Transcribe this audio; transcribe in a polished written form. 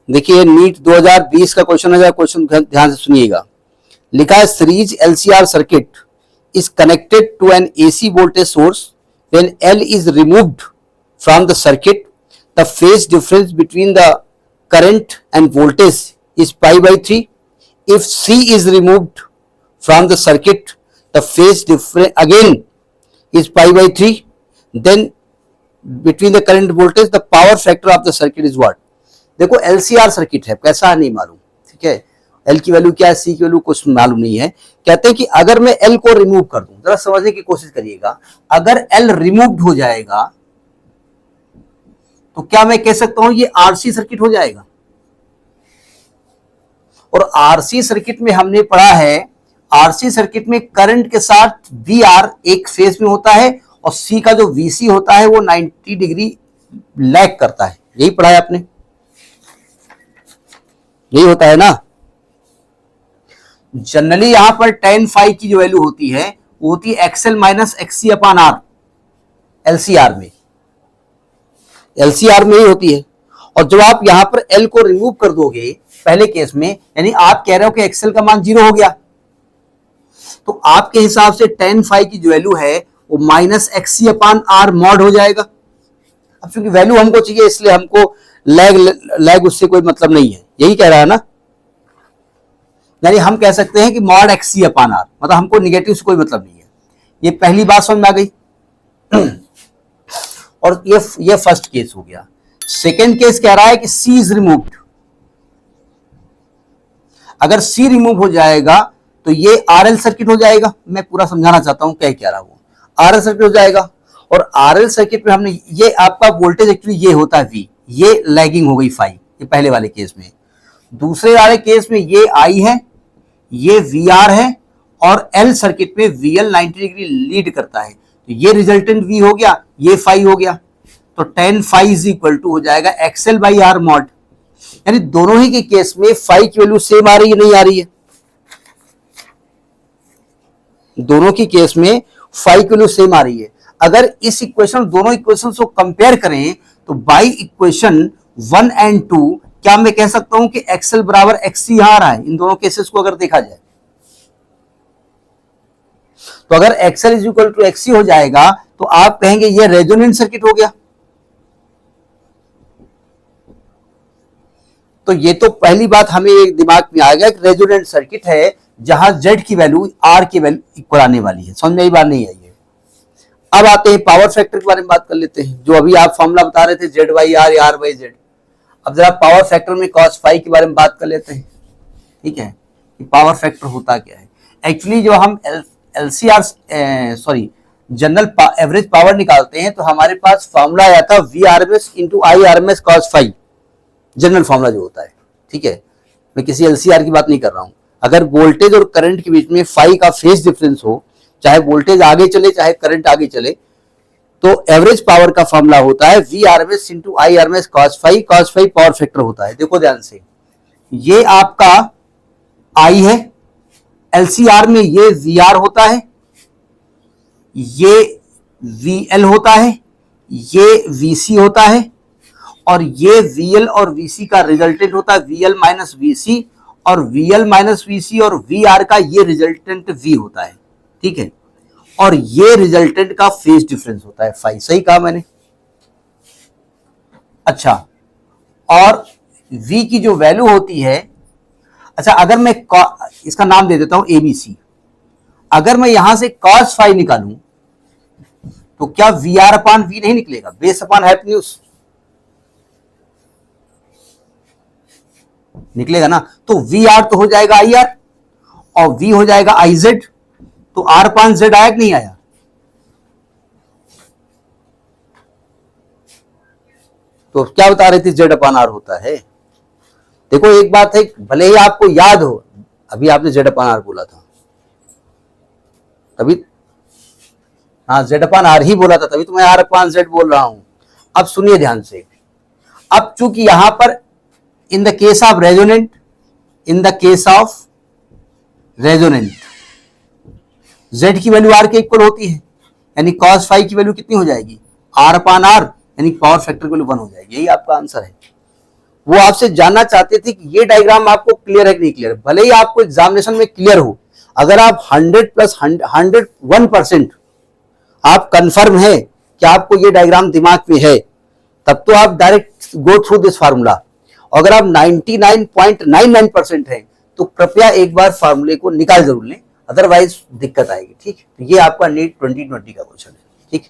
देखिए नीट 2020 का क्वेश्चन है, क्वेश्चन ध्यान से सुनिएगा। लिखा है series LCR circuit is connected to an AC voltage source. When L is removed from the circuit, the phase difference between the current and voltage is pi by 3. If C is removed from the circuit, the phase difference again is pi by 3. Then between the current voltage, the power factor of the circuit is what? देखो LCR circuit है, कैसा नहीं मालूम, ठीक है। L की value क्या है, C की वैल्यू कुछ मालूम नहीं है। कहते हैं कि अगर मैं L को रिमूव कर दूं, जरा समझने की कोशिश करिएगा, अगर L रिमूव्ड हो जाएगा तो क्या मैं कह सकता हूं ये RC सर्किट हो जाएगा। और RC सर्किट में हमने पढ़ा है, RC सर्किट में करंट के साथ VR एक फेज में होता है और C का जो VC होता है वो 90 डिग्री लैग करता है। यही पढ़ा है आपने, यही होता है ना। जनरली यहां पर tan phi की जो वैल्यू होती है वो होती है XL minus XC upon R, LCR में, LCR में ही होती है। और जब आप यहां पर L को रिमूव कर दोगे पहले केस में, यानी आप कह रहे हो कि XL का मान 0 हो गया, तो आपके हिसाब से tan phi की जो वैल्यू है वो minus XC upon R mod हो जाएगा। अब क्योंकि वैल्यू हमको चाहिए इसलिए हमको लैग उससे कोई मतलब नहीं है, यही कह रहा है ना। यानी हम कह सकते हैं कि मॉड XC अपॉन R, मतलब हमको निगेटिव से कोई मतलब नहीं है। ये पहली बात समझ में आ गई। और ये फर्स्ट केस हो गया। सेकेंड केस कह रहा है कि C इज रिमूव्ड। अगर C रिमूव हो जाएगा तो ये RL सर्किट हो जाएगा। मैं पूरा समझाना चाहता हूं क्या कह रहा हूं, RL सर्किट हो जाएगा। और RL सर्किट में हमने ये आपका वोल्टेज एक्चुअली ये होता है V, ये लैगिंग हो गई फाई, ये पहले वाले केस में। दूसरे वाले केस में ये I है, ये VR है और L सर्किट में VL 90 डिग्री लीड करता है, तो ये रिजल्टेंट V हो गया, ये फाई हो गया। तो tan phi is equal to हो जाएगा XL बाई R मॉड। यानी दोनों ही के केस में फाई की वैल्यू सेम आ रही है, नहीं आ रही है? दोनों की केस में फाई की वैल्यू सेम आ रही है। अगर इस इक्वेशन, दोनों इक्वेशन को कंपेयर करें तो बाई इक्वेशन 1 एंड 2 क्या मैं कह सकता हूं कि XL बराबर XC यहां आ रहा है, इन दोनों केसेस को अगर देखा जाए तो अगर XL is equal to XC हो जाएगा तो आप कहेंगे ये रेजोनेंट सर्किट हो गया। तो ये तो पहली बात हमें एक दिमाग में आ गया कि रेजोनेंट सर्किट है जहां Z की वैल्यू R की वैल्यू इक्वल आने वाली है। समझ में आई बात नहीं आई है? अब आते हैं पावर फैक्टर के बारे में बात कर लेते हैं, जो अभी आप फॉर्मूला बता रहे थे Z बाई R या R बाई Z। अब जरा पावर फैक्टर में cos phi के बारे में बात कर लेते हैं, ठीक है, कि पावर फैक्टर होता क्या है। एक्चुअली जो हम जनरल एवरेज पावर निकालते हैं तो हमारे पास फॉर्मूला आया था VRMS into IRMS cos phi, general formula जो होता है, ठीक है। मैं किसी LCR की बात नहीं कर रहा हूं। अगर वोल्टेज और करंट के बीच में फाई का फेज डिफरेंस हो, चाहे वोल्टेज आगे चले चाहे करंट आगे चले, तो एवरेज पावर का फॉर्मूला होता है VRMS into IRMS cos phi power factor होता है। देखो ध्यान से, ये आपका I है, LCR में ये VR होता है, ये VL होता है, ये VC होता है, और ये VL और VC का रिजल्टेंट होता है VL माइनस VC, और VL माइनस VC और VR का ये रिजल्टेंट V होता है, ठीक है। और ये रिजल्टेंट का फेज डिफरेंस होता है फाई। सही कहा मैंने? अच्छा, और V की जो वैल्यू होती है, अच्छा अगर मैं इसका नाम दे देता हूं ABC, अगर मैं यहां से cos phi निकालूं तो क्या VR अपान V नहीं निकलेगा? बेस अपान हाइपोटेन्यूज निकलेगा ना। तो VR तो हो जाएगा IR और V हो जाएगा IZ, तो R अपान Z आया कि नहीं आया? तो क्या बता रहे थे, Z अपान R होता है। देखो एक बात है, भले ही आपको याद हो, अभी आपने Z अपान R बोला था, तभी हाँ Z अपान R ही बोला था, तभी तो मैं R अपान Z बोल रहा हूं। अब सुनिए ध्यान से, अब चूंकि यहां पर in the case of resonant, Z की वैल्यू R के इक्वल होती है, यानी cos phi की वैल्यू कितनी हो जाएगी? R अपान R, यानी पावर फैक्टर की वैल्यू 1 हो जाएगी। यही आपका आंसर है। वो आपसे जानना चाहते थे कि ये डायग्राम आपको क्लियर है कि नहीं क्लियर। भले ही आपको एग्जामिनेशन में क्लियर हो, अगर आप 101% आप कंफर्म है कि आपको ये डायग्राम दिमाग में है, तब तो आप direct go through this formula. अगर आप 99.99% है तो कृपया एक बार फार्मूले को निकाल जरूर लें, अदरवाइज दिक्कत आएगी। ठीक, तो ये आपका नीट 2020 का क्वेश्चन है। ठीक।